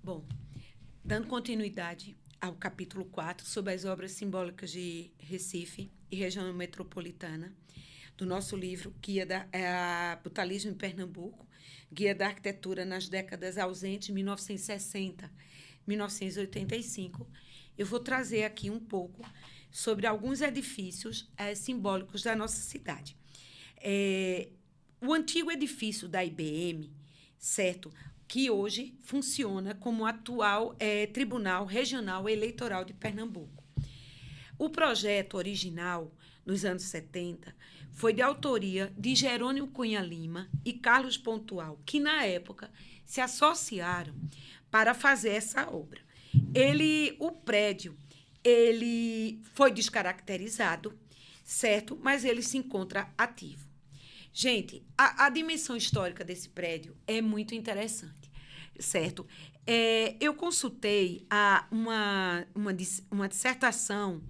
Bom, dando continuidade ao capítulo 4 sobre as obras simbólicas de Recife e região metropolitana, do nosso livro Brutalismo em Pernambuco, Guia da Arquitetura nas Décadas Ausentes, 1960, 1985, eu vou trazer aqui um pouco sobre alguns edifícios simbólicos da nossa cidade. O antigo edifício da IBM, certo? Que hoje funciona como o atual Tribunal Regional Eleitoral de Pernambuco. O projeto original, nos anos 70, foi de autoria de Jerônimo Cunha Lima e Carlos Pontual, que, na época, se associaram para fazer essa obra. O prédio foi descaracterizado, certo? Mas ele se encontra ativo. Gente, a dimensão histórica desse prédio é muito interessante, certo? Eu consultei uma dissertação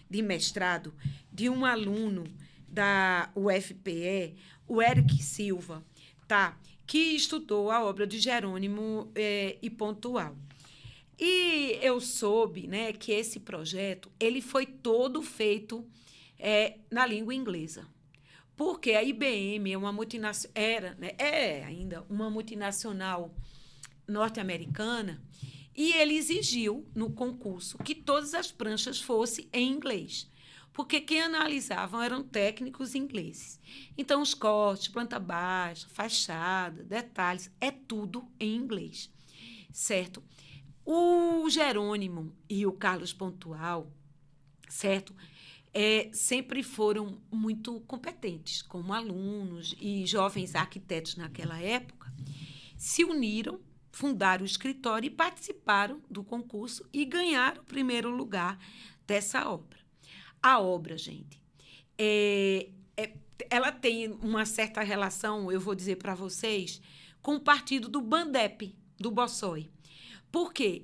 de mestrado de um aluno da UFPE, o Eric Silva, tá? Que estudou a obra de Jerônimo e Pontual. E eu soube, né, que esse projeto ele foi todo feito na língua inglesa. Porque a IBM é uma multinacional, é ainda uma multinacional norte-americana, e ele exigiu no concurso que todas as pranchas fossem em inglês, porque quem analisavam eram técnicos ingleses. Então, os cortes, planta baixa, fachada, detalhes, é tudo em inglês, certo? O Jerônimo e o Carlos Pontual, certo? Sempre foram muito competentes, como alunos e jovens arquitetos naquela época, se uniram, fundaram o escritório e participaram do concurso e ganharam o primeiro lugar dessa obra. A obra, gente, ela tem uma certa relação, eu vou dizer para vocês, com o partido do Bandep, do Bossói. Porque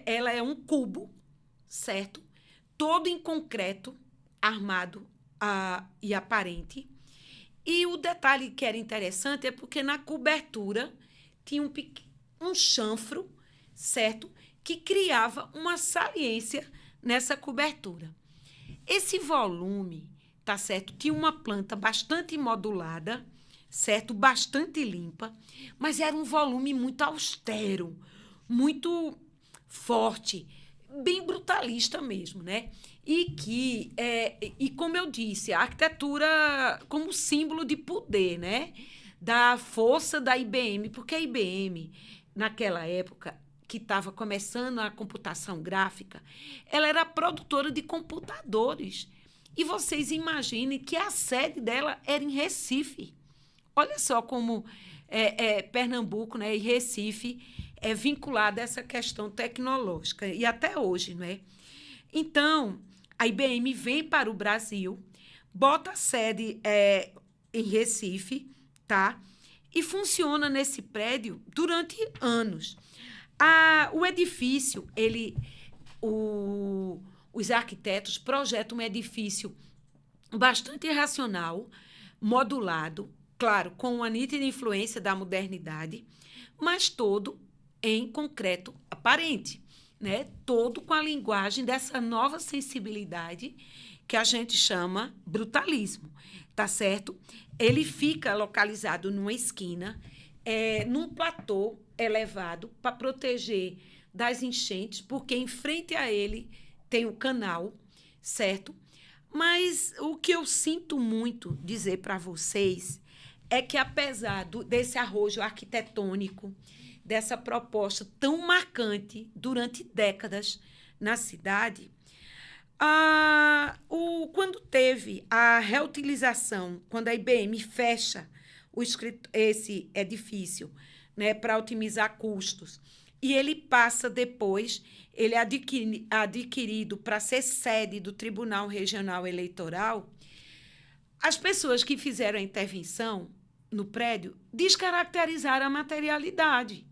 ela é um cubo, certo? Todo em concreto, armado e aparente. E o detalhe que era interessante é porque na cobertura tinha um chanfro, certo? Que criava uma saliência nessa cobertura. Esse volume, tá certo? Tinha uma planta bastante modulada, certo? Bastante limpa, mas era um volume muito austero, muito forte, bem brutalista mesmo, né? E como eu disse, a arquitetura como símbolo de poder, né? Da força da IBM, porque a IBM, naquela época, que estava começando a computação gráfica, ela era produtora de computadores. E vocês imaginem que a sede dela era em Recife. Olha só como Pernambuco, né, e Recife é vinculada a essa questão tecnológica, e até hoje, né? Então, a IBM vem para o Brasil, bota a sede em Recife, tá? E funciona nesse prédio durante anos. O edifício, os arquitetos projetam um edifício bastante racional, modulado, claro, com uma nítida influência da modernidade, mas todo em concreto aparente, né? Todo com a linguagem dessa nova sensibilidade que a gente chama brutalismo, tá certo? Ele fica localizado numa esquina, num platô elevado para proteger das enchentes, porque em frente a ele tem o canal, certo? Mas o que eu sinto muito dizer para vocês é que, apesar desse arrojo arquitetônico, dessa proposta tão marcante durante décadas na cidade, quando teve a reutilização, quando a IBM fecha esse edifício, né, para otimizar custos, e ele passa depois, ele é adquirido para ser sede do Tribunal Regional Eleitoral, as pessoas que fizeram a intervenção no prédio descaracterizaram a materialidade.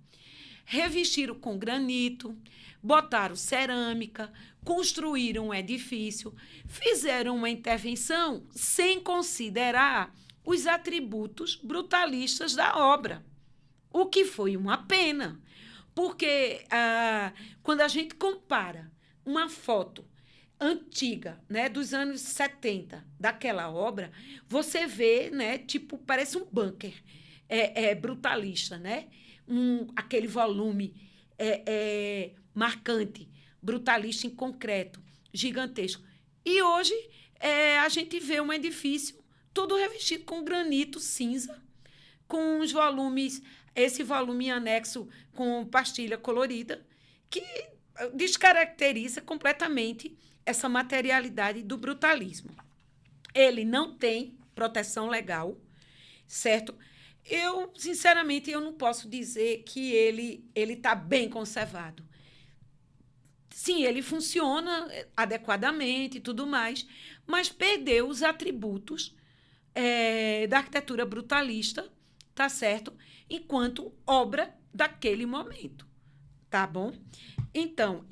Revestiram com granito, botaram cerâmica, construíram um edifício, fizeram uma intervenção sem considerar os atributos brutalistas da obra, o que foi uma pena, Porque quando a gente compara uma foto antiga, né, dos anos 70, daquela obra, você vê, né, tipo, parece um bunker brutalista, né? Aquele volume marcante, brutalista em concreto, gigantesco. E hoje a gente vê um edifício todo revestido com granito cinza, com os volumes, esse volume anexo com pastilha colorida, que descaracteriza completamente essa materialidade do brutalismo. Ele não tem proteção legal, certo? Sinceramente, eu não posso dizer que ele está bem conservado. Sim, ele funciona adequadamente e tudo mais, mas perdeu os atributos da arquitetura brutalista, tá certo? Enquanto obra daquele momento, tá bom? Então,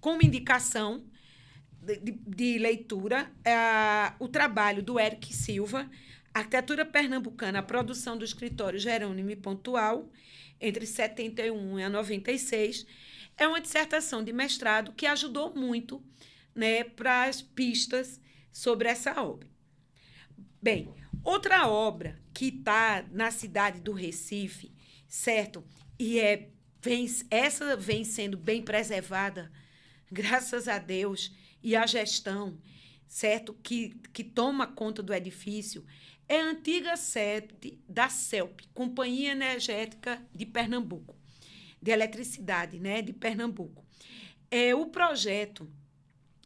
como indicação de leitura, o trabalho do Eric Silva, Arquitetura Pernambucana, a produção do escritório Jerônimo Pontual, entre 71 e 96, é uma dissertação de mestrado que ajudou muito, né, para as pistas sobre essa obra. Bem, outra obra que está na cidade do Recife, certo? E essa vem sendo bem preservada, graças a Deus, e a gestão, certo? Que toma conta do edifício, é a antiga sede da CELP, Companhia Energética de Pernambuco, de Eletricidade, né, de Pernambuco. O projeto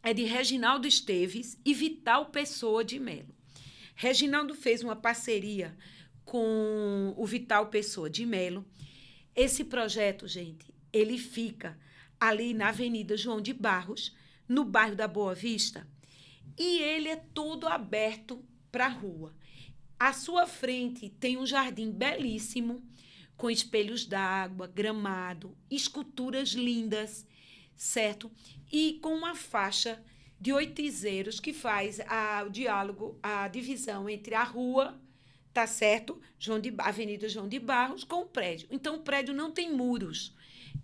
é de Reginaldo Esteves e Vital Pessoa de Melo. Reginaldo fez uma parceria com o Vital Pessoa de Melo. Esse projeto, gente, ele fica ali na Avenida João de Barros, no bairro da Boa Vista, e ele é todo aberto para a rua. À sua frente tem um jardim belíssimo, com espelhos d'água, gramado, esculturas lindas, certo? E com uma faixa de oitizeiros que faz o diálogo, a divisão entre a rua, tá certo? Avenida João de Barros, com o prédio. Então, o prédio não tem muros.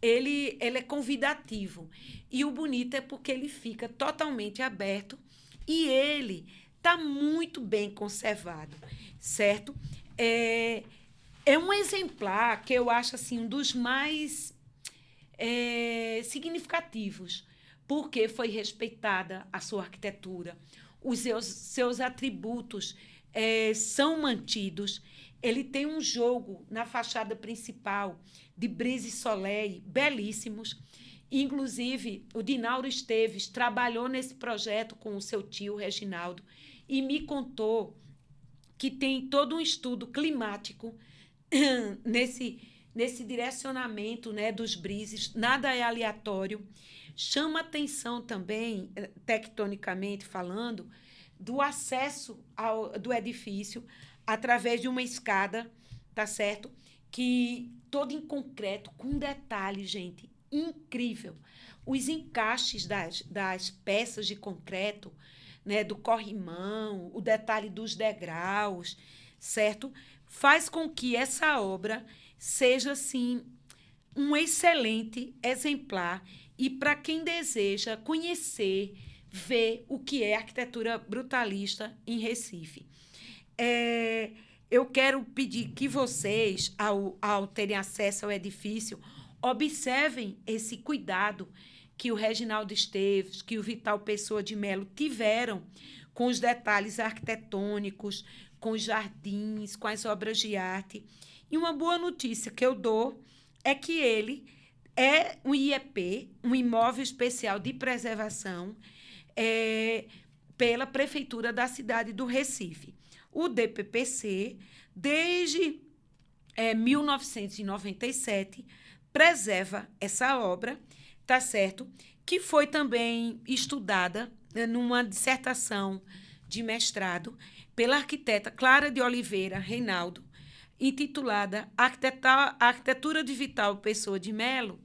Ele é convidativo. E o bonito é porque ele fica totalmente aberto e ele está muito bem conservado, certo? É um exemplar que eu acho assim, um dos mais significativos, porque foi respeitada a sua arquitetura, os seus atributos são mantidos. Ele tem um jogo na fachada principal de brise e soleil belíssimos. Inclusive, o Dinauro Esteves trabalhou nesse projeto com o seu tio, Reginaldo, e me contou que tem todo um estudo climático nesse direcionamento, né, dos brises, nada é aleatório. Chama atenção também, tectonicamente falando, do acesso do edifício através de uma escada, tá certo? Que todo em concreto, com detalhe, gente, incrível. Os encaixes das peças de concreto, né, do corrimão, o detalhe dos degraus, certo? Faz com que essa obra seja, assim, um excelente exemplar e para quem deseja conhecer, ver o que é arquitetura brutalista em Recife. Eu quero pedir que vocês, ao terem acesso ao edifício, observem esse cuidado que o Reginaldo Esteves, que o Vital Pessoa de Melo tiveram com os detalhes arquitetônicos, com os jardins, com as obras de arte. E uma boa notícia que eu dou é que ele é um IEP, um imóvel especial de preservação, pela Prefeitura da cidade do Recife. O DPPC, desde 1997, preserva essa obra, tá certo? Que foi também estudada numa dissertação de mestrado pela arquiteta Clara de Oliveira Reinaldo, intitulada Arquitetura de Vital Pessoa de Melo,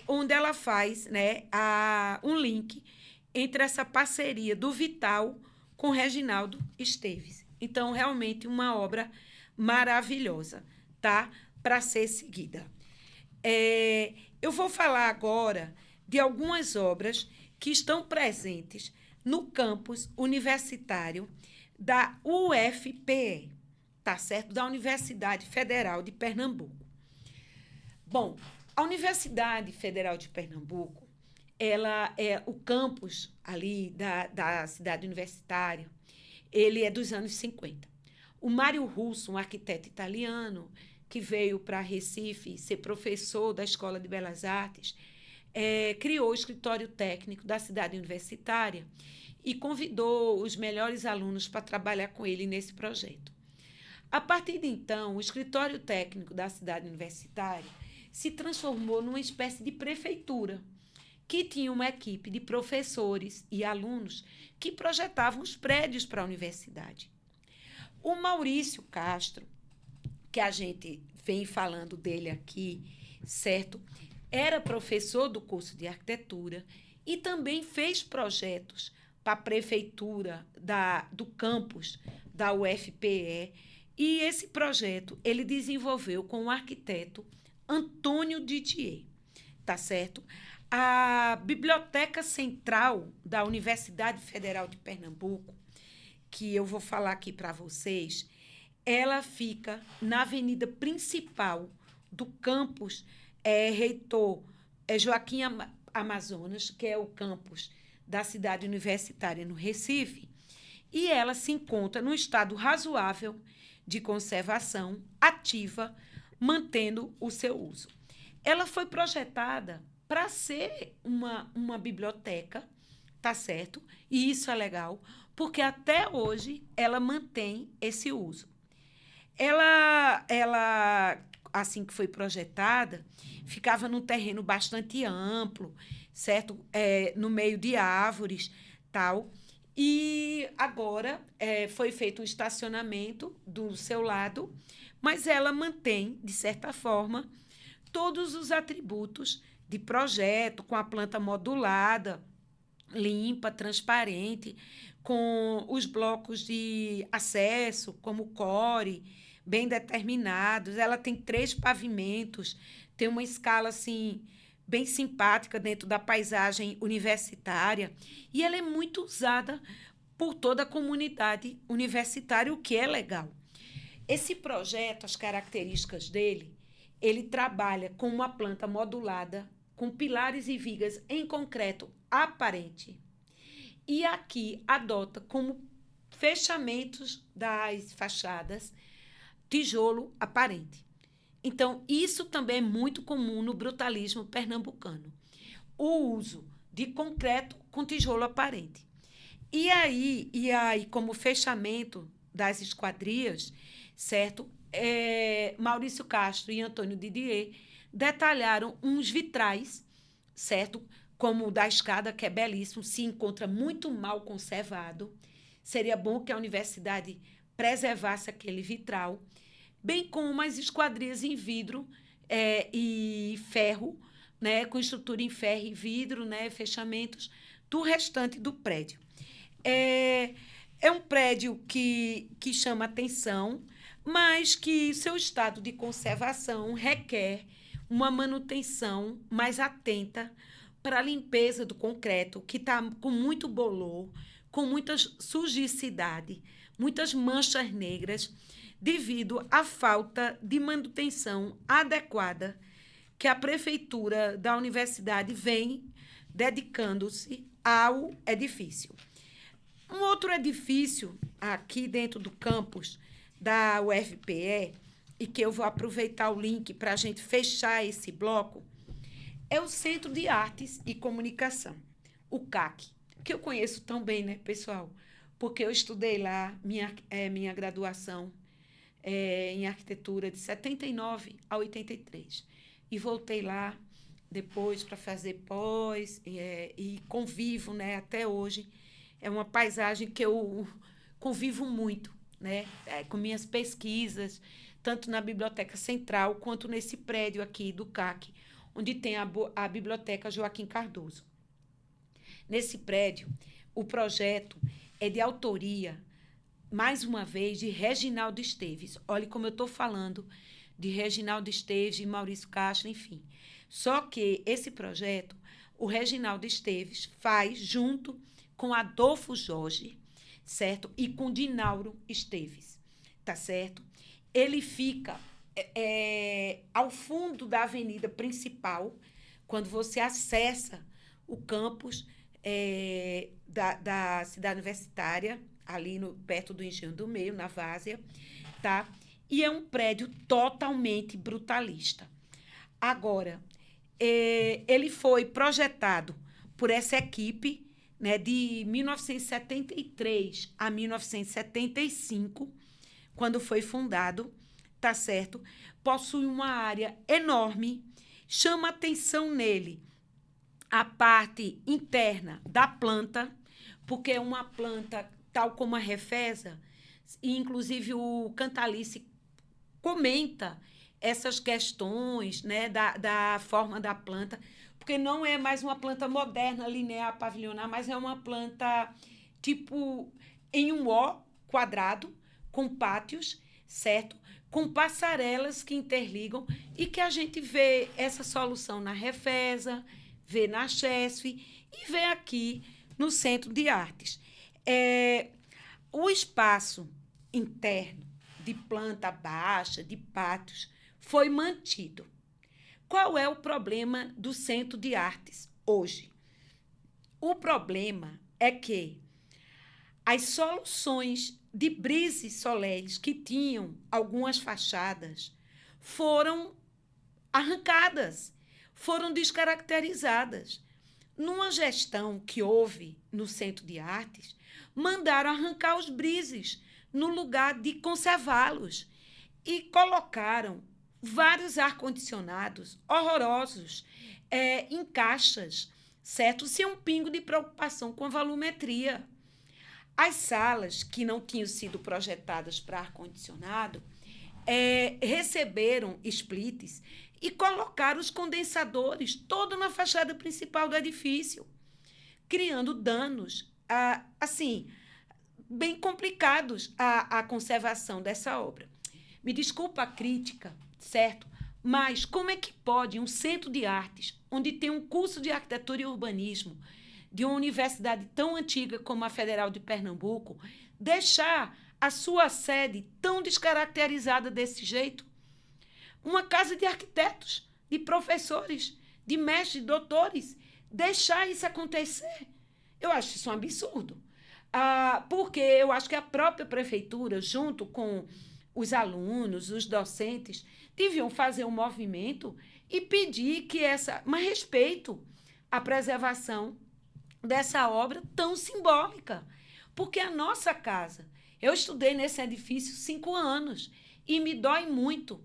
onde ela faz, né, um link entre essa parceria do Vital com Reginaldo Esteves. Então, realmente, uma obra maravilhosa, tá? Para ser seguida. Eu vou falar agora de algumas obras que estão presentes no campus universitário da UFPE, tá certo? Da Universidade Federal de Pernambuco. Bom, a Universidade Federal de Pernambuco, ela é o campus ali da cidade universitária, ele é dos anos 50. O Mário Russo, um arquiteto italiano, que veio para Recife ser professor da Escola de Belas Artes, criou o escritório técnico da cidade universitária e convidou os melhores alunos para trabalhar com ele nesse projeto. A partir de então, o escritório técnico da cidade universitária se transformou numa espécie de prefeitura, que tinha uma equipe de professores e alunos que projetavam os prédios para a universidade. O Maurício Castro, que a gente vem falando dele aqui, certo? Era professor do curso de arquitetura e também fez projetos para a prefeitura do campus da UFPE. E esse projeto ele desenvolveu com o arquiteto Antônio Didier, tá certo? A Biblioteca Central da Universidade Federal de Pernambuco, que eu vou falar aqui para vocês, ela fica na avenida principal do campus Reitor Joaquim Amazonas, que é o campus da cidade universitária no Recife, e ela se encontra num estado razoável de conservação, ativa, mantendo o seu uso. Ela foi projetada para ser uma biblioteca, tá certo? E isso é legal, porque até hoje ela mantém esse uso. Ela assim que foi projetada, ficava num terreno bastante amplo, certo? No meio de árvores, tal. E agora foi feito um estacionamento do seu lado, mas ela mantém, de certa forma, todos os atributos de projeto, com a planta modulada, limpa, transparente, com os blocos de acesso, como core, bem determinados. Ela tem 3 pavimentos, tem uma escala assim bem simpática dentro da paisagem universitária e ela é muito usada por toda a comunidade universitária, o que é legal. Esse projeto, as características dele, ele trabalha com uma planta modulada, com pilares e vigas em concreto aparente. E aqui adota como fechamentos das fachadas tijolo aparente. Então, isso também é muito comum no brutalismo pernambucano. O uso de concreto com tijolo aparente. E aí como fechamento das esquadrias, certo? Maurício Castro e Antônio Didier detalharam uns vitrais, certo? Como o da escada, que é belíssimo, se encontra muito mal conservado. Seria bom que a universidade preservasse aquele vitral, bem como umas esquadrias em vidro e ferro, né? Com estrutura em ferro e vidro, né? Fechamentos do restante do prédio. É um prédio que chama atenção, mas que seu estado de conservação requer uma manutenção mais atenta para a limpeza do concreto, que está com muito bolor, com muita sujicidade, muitas manchas negras, devido à falta de manutenção adequada que a prefeitura da universidade vem dedicando-se ao edifício. Um outro edifício aqui dentro do campus da UFPE, e que eu vou aproveitar o link para a gente fechar esse bloco, é o Centro de Artes e Comunicação, o CAC, que eu conheço tão bem, né, pessoal? Porque eu estudei lá minha graduação em arquitetura de 79 a 83. E voltei lá depois para fazer pós e convivo, né, até hoje. É uma paisagem que eu convivo muito, né, com minhas pesquisas, tanto na Biblioteca Central quanto nesse prédio aqui do CAC, onde tem a Biblioteca Joaquim Cardoso. Nesse prédio, o projeto é de autoria, mais uma vez, de Reginaldo Esteves. Olha como eu estou falando de Reginaldo Esteves e Maurício Castro, enfim. Só que esse projeto, o Reginaldo Esteves faz junto com Adolfo Jorge, certo? E com Dinauro Esteves, tá certo? Ele fica ao fundo da avenida principal, quando você acessa o campus da cidade universitária, ali perto do Engenho do Meio, na Várzea, tá? E é um prédio totalmente brutalista. Agora, ele foi projetado por essa equipe, né, de 1973 a 1975, quando foi fundado, tá certo? Possui uma área enorme, chama atenção nele a parte interna da planta, porque é uma planta tal como a Refesa, e inclusive o Cantalice comenta essas questões, né, da forma da planta, porque não é mais uma planta moderna, linear, pavilionar, mas é uma planta tipo em um O quadrado, com pátios, certo? Com passarelas que interligam e que a gente vê essa solução na Refesa, vê na Chesf e vê aqui no Centro de Artes. O espaço interno de planta baixa, de pátios, foi mantido. Qual é o problema do Centro de Artes hoje? O problema é que as soluções de brises soleres que tinham algumas fachadas foram arrancadas, foram descaracterizadas. Numa gestão que houve no Centro de Artes, mandaram arrancar os brises no lugar de conservá-los e colocaram vários ar-condicionados horrorosos em caixas, certo? Sem um pingo de preocupação com a volumetria. As salas que não tinham sido projetadas para ar-condicionado receberam splits e colocaram os condensadores todo na fachada principal do edifício, criando danos, assim, bem complicados à conservação dessa obra. Me desculpa a crítica, certo? Mas como é que pode um centro de artes, onde tem um curso de arquitetura e urbanismo, de uma universidade tão antiga como a Federal de Pernambuco, deixar a sua sede tão descaracterizada desse jeito? Uma casa de arquitetos, de professores, de mestres, de doutores, deixar isso acontecer? Eu acho isso um absurdo. Porque eu acho que a própria prefeitura, junto com os alunos, os docentes, deviam fazer um movimento e pedir que mas respeito à preservação dessa obra tão simbólica. Porque a nossa casa, eu estudei nesse edifício 5 anos e me dói muito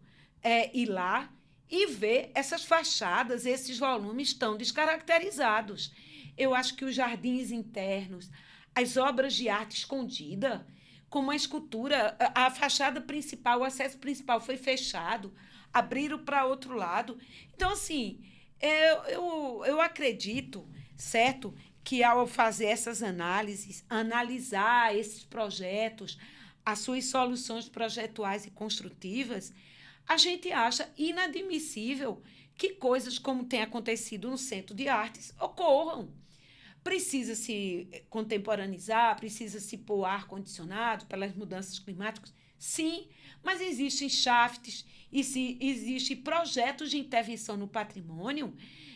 ir lá e ver essas fachadas, esses volumes tão descaracterizados. Eu acho que os jardins internos, as obras de arte escondida, como a escultura, a fachada principal, o acesso principal foi fechado, abriram para outro lado. Então, assim, eu acredito, certo, que ao fazer essas análises, analisar esses projetos, as suas soluções projetuais e construtivas, a gente acha inadmissível que coisas como tem acontecido no Centro de Artes ocorram. Precisa se contemporaneizar, precisa se pôr ar-condicionado pelas mudanças climáticas? Sim, mas existem shafts e existem projetos de intervenção no patrimônio,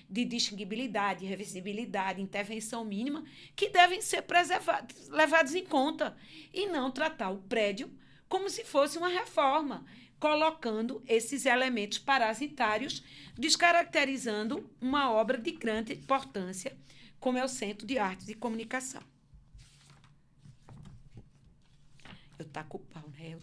de distinguibilidade, reversibilidade, intervenção mínima, que devem ser preservados, levados em conta, e não tratar o prédio como se fosse uma reforma, colocando esses elementos parasitários, descaracterizando uma obra de grande importância, como é o Centro de Artes e Comunicação. Eu taco o pau, né?